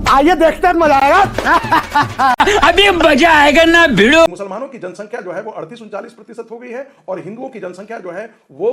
आइए देखते हैं, मजा आएगा। अभी मजा आएगा ना भिड़ो। मुसलमानों की जनसंख्या जो है वो 38-39% हो गई है और हिंदुओं की जनसंख्या जो है वो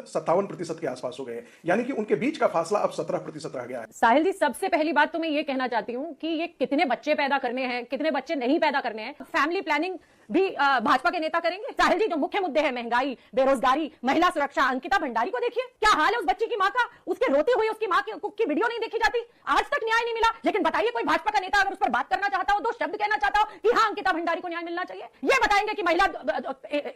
57% के आसपास हो गई है, यानी कि उनके बीच का फासला अब 17% रह गया है। साहिल जी, सबसे पहली बात तो मैं ये कहना चाहती हूँ कि ये कितने बच्चे पैदा करने हैं, कितने बच्चे नहीं पैदा करने हैं, फैमिली प्लानिंग भी भाजपा के नेता करेंगे। साहिल जी, जो मुख्य मुद्दे हैं महंगाई, बेरोजगारी, महिला सुरक्षा, अंकिता भंडारी को देखिए, क्या हाल है उस बच्ची की माँ का। उसके रोती हुई उसकी माँ की वीडियो नहीं देखी जाती, आज तक न्याय नहीं मिला। लेकिन बताइए, कोई भाजपा का नेता अगर उस पर बात करना चाहता हो, दो शब्द कहना चाहता हो कि हाँ अंकिता भंडारी को न्याय मिलना चाहिए, ये बताएंगे कि महिला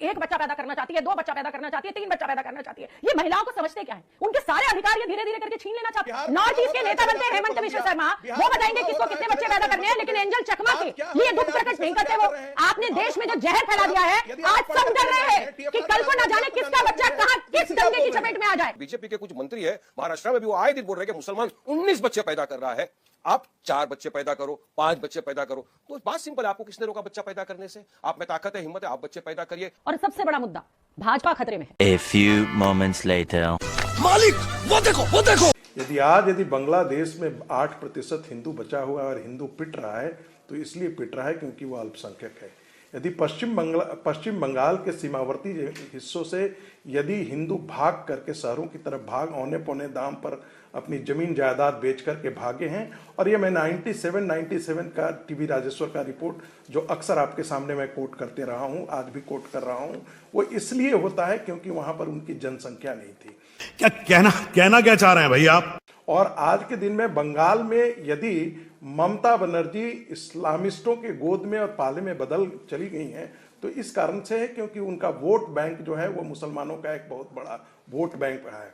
एक बच्चा पैदा करना चाहती है, 2 बच्चा पैदा करना चाहती है, 3 बच्चा पैदा करना चाहती है। ये महिलाओं को समझते क्या है? उनके सारे अधिकार ये धीरे धीरे करके छीन लेना चाहते हैं। नॉर्थ ईस्ट के नेता बनते हैं हेमंत विश्व शर्मा, वो बताएंगे किसको कितने बच्चे पैदा करने हैं, लेकिन एंजल चकमा के लिए दुख प्रकट नहीं करते। वो आपने देश में जो जहर फैला दिया है, आज सब डर रहे हैं कि कल को ना जाने किसका बच्चा कहां किस दंगे की चपेट में आ जाए। बीजेपी के कुछ मंत्री है महाराष्ट्र में भी, वो आए दिन बोल रहे हैं कि मुसलमान 19 बच्चे पैदा कर रहा है, आप 4 बच्चे पैदा करो, 5 बच्चे पैदा करो। तो बात सिंपल है, आपको किसने रोका बच्चा पैदा करने से? आप में ताकत है, हिम्मत है, आप बच्चे पैदा करिए। और सबसे बड़ा मुद्दा, भाजपा खतरे में है। A few moments later. मालिक वो देखो। यदि बांग्लादेश में 8% हिंदू बचा हुआ है और हिंदू पिट रहा है, तो इसलिए पिट रहा है क्योंकि वो अल्पसंख्यक है। यदि पश्चिम बंगाल के सीमावर्ती हिस्सों से यदि हिंदू भाग करके शहरों की तरफ भाग औने पौने दाम पर अपनी जमीन जायदाद बेच करके भागे हैं, और ये मैं 97 का टीवी राजेश्वर का रिपोर्ट जो अक्सर आपके सामने मैं कोट करते रहा हूं, आज भी कोट कर रहा हूं, वो इसलिए होता है क्योंकि वहां पर उनकी जनसंख्या नहीं थी। क्या कहना क्या चाह रहे हैं भाई आप? और आज के दिन में बंगाल में यदि ममता बनर्जी इस्लामिस्टों के गोद में और पाले में बदल चली गई हैं, तो इस कारण से है क्योंकि उनका वोट बैंक जो है वो मुसलमानों का एक बहुत बड़ा वोट बैंक रहा है।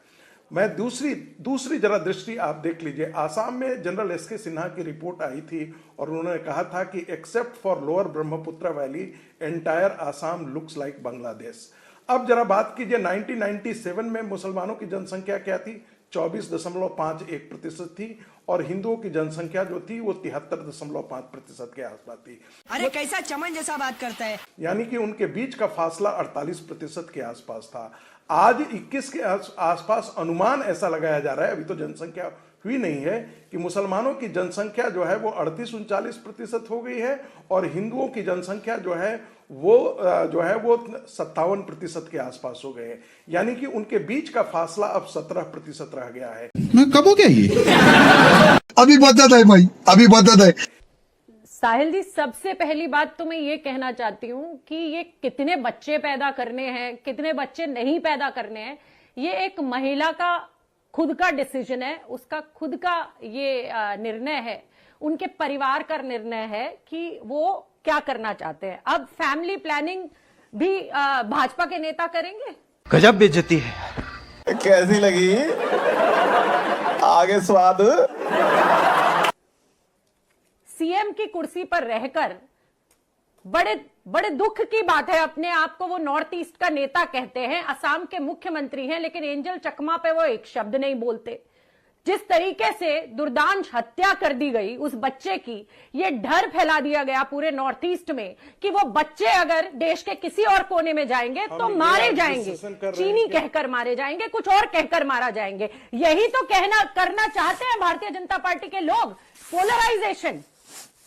मैं दूसरी जरा दृष्टि आप देख लीजिए। आसाम में जनरल एसके सिन्हा की रिपोर्ट आई थी और उन्होंने कहा था कि except for lower Brahmaputra valley entire Assam looks like Bangladesh. अब जरा बात कीजिए, 1997 में मुसलमानों की जनसंख्या क्या थी? 24.51% थी और हिंदुओं की जनसंख्या जो थी वो 73.5% के आसपास थी। अरे कैसा चमन जैसा बात करता है। यानी कि उनके बीच का फासला 48% के आसपास था। आज 21 के आसपास अनुमान ऐसा लगाया जा रहा है, अभी तो जनसंख्या हुई नहीं है, कि मुसलमानों की जनसंख्या जो है वो 38-39% हो गई है और हिंदुओं की जनसंख्या जो है वो 57% के आसपास हो गए हैं, यानी कि उनके बीच का फासला अब 17% रह गया है। मैं कब हो गया ये? अभी बता है भाई, अभी बता है। साहिल जी, सबसे पहली बात तो मैं ये कहना चाहती हूँ कि ये कितने बच्चे पैदा करने हैं, कितने बच्चे नहीं पैदा करने हैं, ये एक महिला का खुद का डिसीजन है, उसका खुद का ये निर्णय है, उनके परिवार का निर्णय है कि वो क्या करना चाहते हैं। अब फैमिली प्लानिंग भी भाजपा के नेता करेंगे। गजब बेइज्जती है। कैसी लगी? आगे स्वाद। सीएम की कुर्सी पर रहकर बड़े दुख की बात है, अपने आप को वो नॉर्थ ईस्ट का नेता कहते हैं, असम के मुख्यमंत्री हैं, लेकिन एंजल चकमा पे वो एक शब्द नहीं बोलते। जिस तरीके से दुर्दांश हत्या कर दी गई उस बच्चे की, ये डर फैला दिया गया पूरे नॉर्थ ईस्ट में कि वो बच्चे अगर देश के किसी और कोने में जाएंगे तो मारे जाएंगे, चीनी कहकर मारे जाएंगे, कुछ और कहकर मारा जाएंगे। यही तो करना चाहते हैं भारतीय जनता पार्टी के लोग। पोलराइजेशन,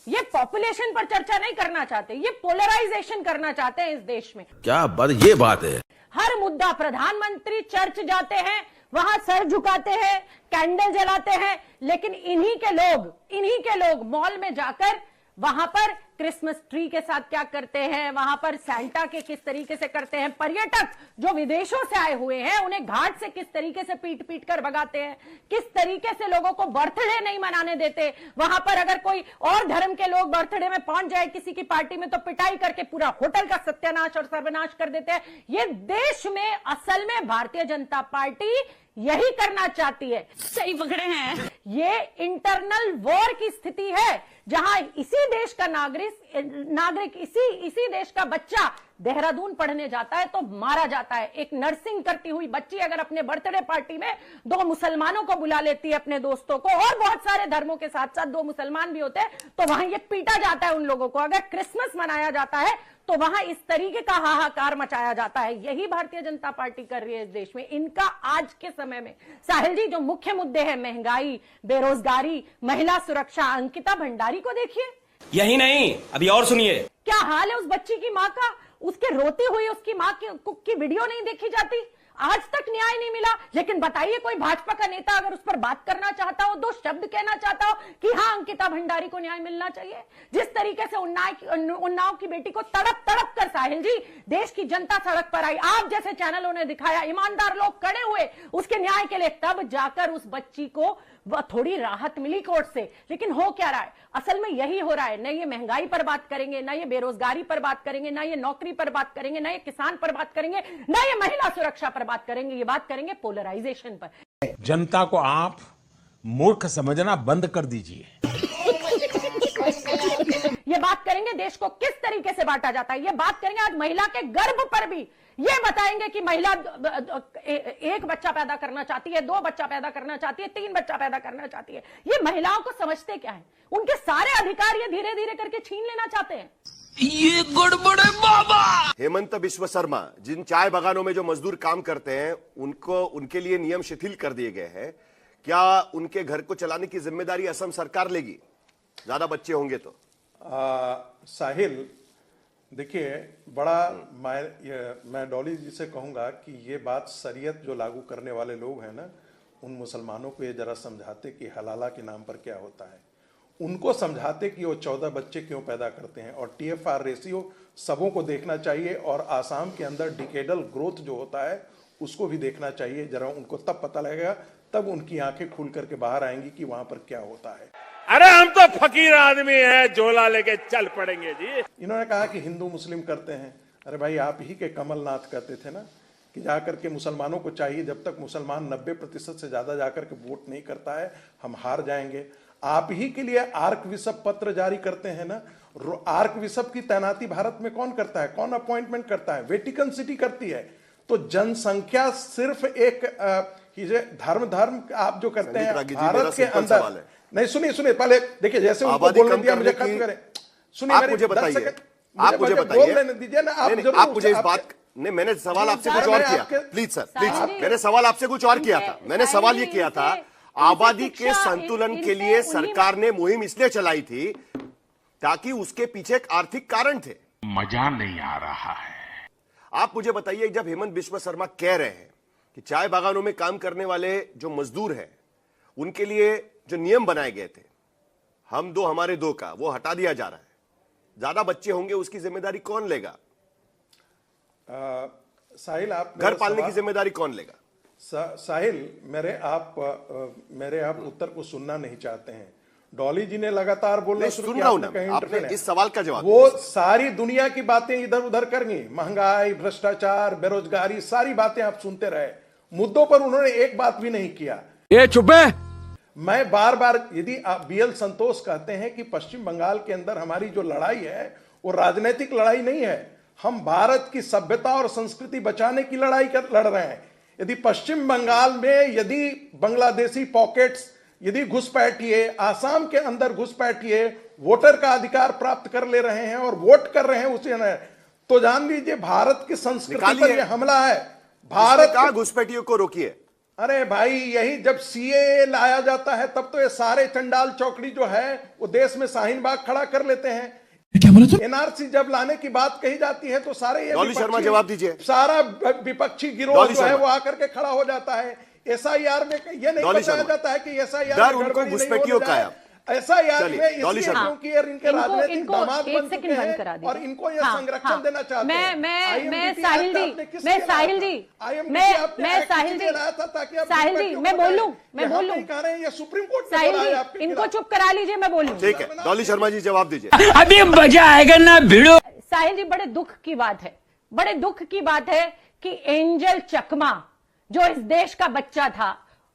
ये पॉपुलेशन पर चर्चा नहीं करना चाहते, ये पोलराइजेशन करना चाहते हैं इस देश में। क्या बात, ये बात है। हर मुद्दा, प्रधानमंत्री चर्च जाते हैं, वहां सर झुकाते हैं, कैंडल जलाते हैं, लेकिन इन्हीं के लोग मॉल में जाकर वहां पर क्रिसमस ट्री के साथ क्या करते हैं, वहां पर सैंटा के किस तरीके से करते हैं, पर्यटक जो विदेशों से आए हुए हैं उन्हें घाट से किस तरीके से पीट कर भगाते हैं, किस तरीके से लोगों को बर्थडे नहीं मनाने देते। वहां पर अगर कोई और धर्म के लोग बर्थडे में पहुंच जाए किसी की पार्टी में तो पिटाई करके पूरा होटल का सत्यानाश और सर्वनाश कर देते हैं। ये देश में असल में भारतीय जनता पार्टी यही करना चाहती है। सही पकड़े हैं। ये इंटरनल वॉर की स्थिति है जहां इसी देश का नागरिक इसी देश का बच्चा देहरादून पढ़ने जाता है तो मारा जाता है। एक नर्सिंग करती हुई बच्ची अगर अपने बर्थडे पार्टी में 2 मुसलमानों को बुला लेती है, अपने दोस्तों को, और बहुत सारे धर्मों के साथ साथ 2 मुसलमान भी होते हैं, तो वहां ये पीटा जाता है उन लोगों को। अगर क्रिसमस मनाया जाता है तो वहां इस तरीके का हाहाकार मचाया जाता है। यही भारतीय जनता पार्टी कर रही है इस देश में। इनका आज के समय में साहिल जी जो मुख्य मुद्दे हैं, महंगाई, बेरोजगारी, महिला सुरक्षा, अंकिता भंडारी को देखिए। यही नहीं, अभी और सुनिए। क्या हाल है उस बच्ची की माँ का? उसके रोती हुई उसकी माँ की वीडियो नहीं देखी जाती? आज तक न्याय नहीं मिला। लेकिन बताइए, कोई भाजपा का नेता अगर उस पर बात करना चाहता हो, 2 शब्द कहना चाहता हो कि हाँ अंकिता भंडारी को न्याय मिलना चाहिए। जिस तरीके से उन्नाव की बेटी को तड़प तड़प कर साहिल जी देश की जनता सड़क पर आई, आप जैसे चैनलों ने दिखाया, ईमानदार लोग खड़े हुए उसके न्याय के लिए, तब जाकर उस बच्ची को थोड़ी राहत मिली कोर्ट से। लेकिन हो क्या रहा है? असल में यही हो रहा है। न ये महंगाई पर बात करेंगे, न ये बेरोजगारी पर बात करेंगे, न ये नौकरी पर बात करेंगे, न ये किसान पर बात करेंगे, न ये महिला सुरक्षा पर बात करेंगे। ये बात करेंगे पोलराइजेशन पर। जनता को आप मूर्ख समझना बंद कर दीजिए। ये बात करेंगे देश को किस तरीके से बांटा जाता है। ये बात करेंगे आज महिला के गर्भ पर भी। ये बताएंगे कि महिला 1 बच्चा पैदा करना चाहती है, 2 बच्चा पैदा करना चाहती है, 3 बच्चा पैदा करना चाहती है। ये महिलाओं को समझते क्या है? उनके सारे अधिकार ये धीरे धीरे करके छीन लेना चाहते हैं। ये गड़बड़ है बाबा। हेमंत बिश्व शर्मा, जिन चाय बागानों में जो मजदूर काम करते हैं, उनके लिए नियम शिथिल कर दिए गए हैं। क्या उनके घर को चलाने की जिम्मेदारी असम सरकार लेगी, ज्यादा बच्चे होंगे तो? साहिल, देखिए, बड़ा मैं डॉली जी से कहूंगा कि ये बात शरीयत जो लागू करने वाले लोग हैं ना, उन मुसलमानों को ये जरा समझाते कि हलाला के नाम पर क्या होता है। उनको समझाते कि वो 14 बच्चे क्यों पैदा करते हैं। और TFR रेशियो सबों को देखना चाहिए, और आसाम के अंदर डिकेडल ग्रोथ जो होता है उसको भी देखना चाहिए। जरा उनको तब पता लगेगा, तब उनकी आंखें खुल करके बाहर आएंगी कि वहां पर क्या होता है। अरे हम तो फकीर आदमी हैं, झोला लेके चल पड़ेंगे जी। इन्होंने कहा कि हिंदू मुस्लिम करते हैं। अरे भाई, आप ही के कमलनाथ कहते थे ना कि जाकर के मुसलमानों को चाहिए, जब तक मुसलमान 90% से ज्यादा जाकर के वोट नहीं करता है हम हार जाएंगे। आप ही के लिए आर्क बिशप पत्र जारी करते हैं ना। आर्क बिशप की तैनाती भारत में कौन करता है? कौन अपॉइंटमेंट करता है? वेटिकन सिटी करती है। तो जनसंख्या सिर्फ एक धर्म आप जो करते हैं भारत के अंदर। नहीं, सुनिए पहले देखिए, जैसे उनको बोलने दिया, मुझे खत्म करें। सुनिए, आप मुझे बताइए, बोल दीजिए ना। आप मुझे इस बात नहीं, मैंने सवाल आपसे कुछ और किया। प्लीज सर, प्लीज, मैंने सवाल आपसे कुछ और किया था। मैंने सवाल ये किया था, आबादी के संतुलन के लिए सरकार ने मुहिम इसलिए चलाई थी ताकि उसके पीछे एक आर्थिक कारण थे। मजा नहीं आ रहा है। आप मुझे बताइए, जब हेमंत बिश्व शर्मा कह रहे हैं कि चाय बागानों में काम करने वाले जो मजदूर हैं उनके लिए जो नियम बनाए गए थे, हम 2 हमारे 2 का, वो हटा दिया जा रहा है, ज्यादा बच्चे होंगे उसकी जिम्मेदारी कौन लेगा? साहिल, आप घर पालने की जिम्मेदारी कौन लेगा? साहिल, मेरे आप उत्तर को सुनना नहीं चाहते हैं। डॉली जी ने लगातार बोलना शुरू किया, आपने इस सवाल का जवाब, वो सारी दुनिया की बातें इधर उधर करेंगी, महंगाई, भ्रष्टाचार, बेरोजगारी, सारी बातें आप सुनते रहे। मुद्दों पर उन्होंने एक बात भी नहीं किया। ये चुप है। मैं बार बार, यदि आप BL संतोष कहते हैं कि पश्चिम बंगाल के अंदर हमारी जो लड़ाई है वो राजनीतिक लड़ाई नहीं है, हम भारत की सभ्यता और संस्कृति बचाने की लड़ाई लड़ रहे हैं। यदि पश्चिम बंगाल में यदि बांग्लादेशी पॉकेट्स यदि घुसपैठिए, आसाम के अंदर घुसपैठिए वोटर का अधिकार प्राप्त कर ले रहे हैं और वोट कर रहे हैं उसे, तो जान लीजिए भारत की संस्कृति पर यह हमला है। भारत का घुसपैठियों को रोकिए। अरे भाई, यही जब CAA लाया जाता है तब तो ये सारे चंडाल चौकड़ी जो है वो देश में शाहीन बाग खड़ा कर लेते हैं। क्या बोला? NRC जब लाने की बात कही जाती है तो सारे ये डॉली शर्मा जवाब दीजिए। सारा विपक्षी गिरोह जो है वो आकर के खड़ा हो जाता है। SIR में ये नहीं बताया जाता है कि SIR डर उनको घुसपैठियों का है। SIR में इसलिए क्योंकि इनके राजनीतिक दामाद बन चुके हैं और इनको ये संरक्षण देना चाहते हैं। मैं साहिल जी मैं बोलूं ये सुप्रीम कोर्ट साहिल जी, इनको चुप करा लीजिए, मैं बोलूं। ठीक है, डॉली शर्मा जी जवाब दीजिए। अभी मजा आएगा ना भिड़ो। साहिल जी, बड़े दुख की बात है, बड़े दुख की बात है कि एंजल चकमा जो इस देश का बच्चा था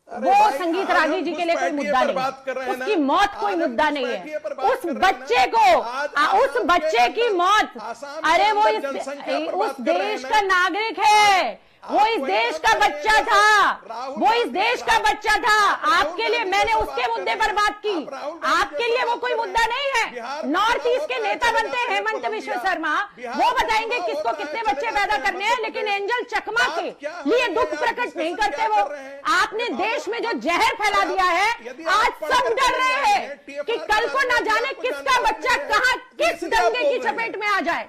अरे वो भाई, संगीत आज रागी हम जी के लिए कोई घुसपैठिए मुद्दा पर नहीं, बात कर रहे हैं ना। उसकी मौत कोई आज हम मुद्दा नहीं घुसपैठिए पर है। बात उस कर रहे हैं बच्चे ना। को, आज उस आसाम बच्चे के की अंदर- मौत, आसाम के अरे वो अंदर जनसंख्या पर उस बात कर रहे हैं देश ना। का नागरिक है, वो इस वही देश बात का कर रहे हैं बच्चा जैसा था, राहुल वो इस गांधी- देश का बच्चा था। राहुल आपके लिए गांधी मैंने जैसा उसके बात मुद्दे कर पर रहे बात हैं। की, आप राहुल गांधी आपके लिए जैसा वो बात कोई कर मुद्दा रहे नहीं हैं। है। बिहार नॉर्थ में ईस्ट के चुनाव नेता होता है, बनते हैं चले हेमंत जाते विश्व हैं शर्मा, बिहार वो में बताएंगे चुनाव किसको होता है, कितने चले बच्चे जाते पैदा हैं करने हैं, मध्य लेकिन प्रदेश। एंजल चकमा के बात क्या हो लिए रही है दुख यार? प्रकट नहीं डिस्कशन करते। क्या वो कर रहे हैं? आपने बाबू, देश में जो आप- जहर फैला आप- दिया है, यदि आज आप पढ़ सब कर डर के रहे आए हैं हैं, कि TFR कल को ना के जाने आपको किसका जानकारी बच्चा नहीं है। कहां किस इसलिए आप दंगे बोल की रहे हैं। चपेट में आ जाए।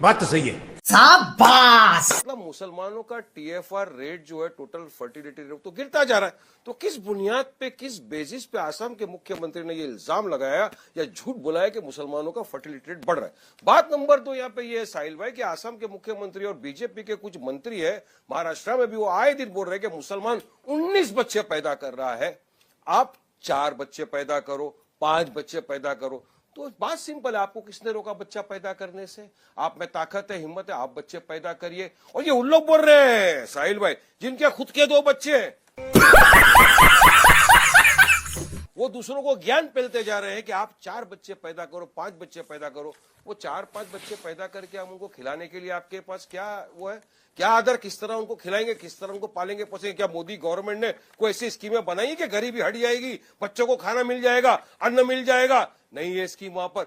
बात तो सही है। मतलब मुसलमानों का टीएफआर रेट जो है, टोटल फर्टिलिटी रेट, तो गिरता जा रहा है। तो किस बुनियाद पे, किस बेसिस पे आसाम के मुख्यमंत्री ने ये इल्जाम लगाया या झूठ बुलाया कि मुसलमानों का फर्टिलिटी रेट बढ़ रहा है? बात नंबर 2 यहाँ पे ये है साहिल भाई कि आसाम के मुख्यमंत्री और बीजेपी के कुछ मंत्री है महाराष्ट्र में भी, वो आए दिन बोल रहे हैं कि मुसलमान 19 बच्चे पैदा कर रहा है, आप 4 बच्चे पैदा करो, 5 बच्चे पैदा करो। तो बात सिंपल है, आपको किसने रोका बच्चा पैदा करने से? आप में ताकत है, हिम्मत है, आप बच्चे पैदा करिए। और ये उन लोग बोल रहे हैं साहिल भाई जिनके खुद के 2 बच्चे हैं, वो दूसरों को ज्ञान फैलते जा रहे हैं कि आप 4 बच्चे पैदा करो, 5 बच्चे पैदा करो। वो 4-5 बच्चे पैदा करके हम उनको खिलाने के लिए आपके पास क्या वो है, क्या आदर, किस तरह उनको खिलाएंगे, किस तरह उनको पालेंगे पोसेंगे? क्या मोदी गवर्नमेंट ने कोई ऐसी स्कीमें बनाई है कि गरीबी हट जाएगी, बच्चों को खाना मिल जाएगा, अन्न मिल जाएगा? नहीं है स्कीम वहां पर।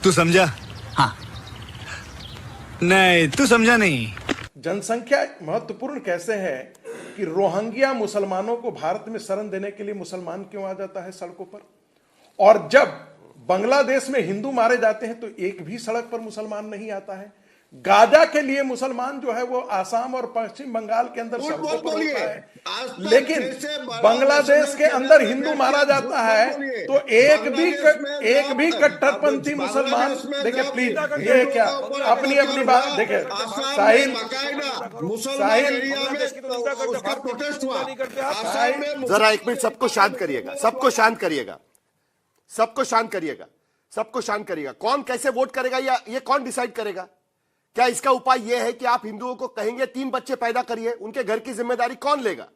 तू समझा? हाँ। नहीं, तू समझा नहीं। जनसंख्या महत्वपूर्ण कैसे है कि रोहिंग्या मुसलमानों को भारत में शरण देने के लिए मुसलमान क्यों आ जाता है सड़कों पर, और जब बांग्लादेश में हिंदू मारे जाते हैं तो एक भी सड़क पर मुसलमान नहीं आता है। गाजा के लिए मुसलमान जो है वो आसाम और पश्चिम बंगाल के अंदर सड़कों पर होता है, लेकिन बांग्लादेश के अंदर हिंदू मारा जाता है तो एक भी कट्टरपंथी मुसलमान, देखिए प्लीज, ये क्या अपनी अपनी बात देखिए साहिल, जरा 1 मिनट सबको शांत करिएगा, सबको शांत करिएगा, सबको शांत करिएगा, सबको शांत करिएगा। कौन कैसे वोट करेगा या ये कौन डिसाइड करेगा? क्या इसका उपाय यह है कि आप हिंदुओं को कहेंगे 3 बच्चे पैदा करिए, उनके घर की जिम्मेदारी कौन लेगा?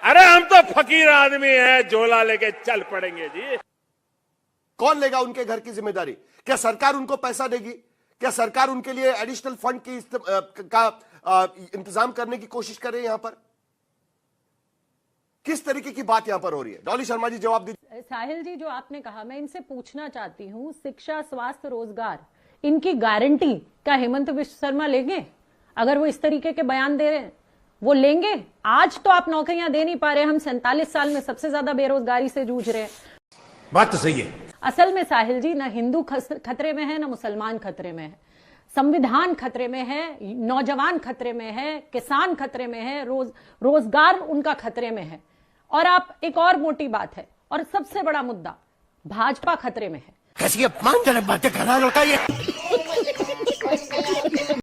अरे हम तो फकीर आदमी हैं, झोला लेके चल पड़ेंगे जी। कौन लेगा उनके घर की जिम्मेदारी? क्या सरकार उनको पैसा देगी? क्या सरकार उनके लिए एडिशनल फंड की इंतजाम करने की कोशिश कर रही है? यहां पर किस तरीके की बात यहां पर हो रही है? डॉली शर्मा जी जवाब दीजिए। साहिल जी, जो आपने कहा, मैं इनसे पूछना चाहती हूँ, शिक्षा, स्वास्थ्य, रोजगार, इनकी गारंटी क्या हेमंत विश्व शर्मा लेंगे? अगर वो इस तरीके के बयान दे रहे हैं, वो लेंगे? आज तो आप नौकरियां दे नहीं पा रहे, हम 47 साल में सबसे ज्यादा बेरोजगारी से जूझ रहे हैं। बात तो सही है। असल में साहिल जी, ना हिंदू खतरे में है, ना मुसलमान खतरे में है। संविधान खतरे में है, नौजवान खतरे में है, किसान खतरे में है, रोजगार उनका खतरे में है। और आप, एक और मोटी बात है और सबसे बड़ा मुद्दा, भाजपा खतरे में है। कैसी अपमानजनक बातें कर रहा है लड़का ये।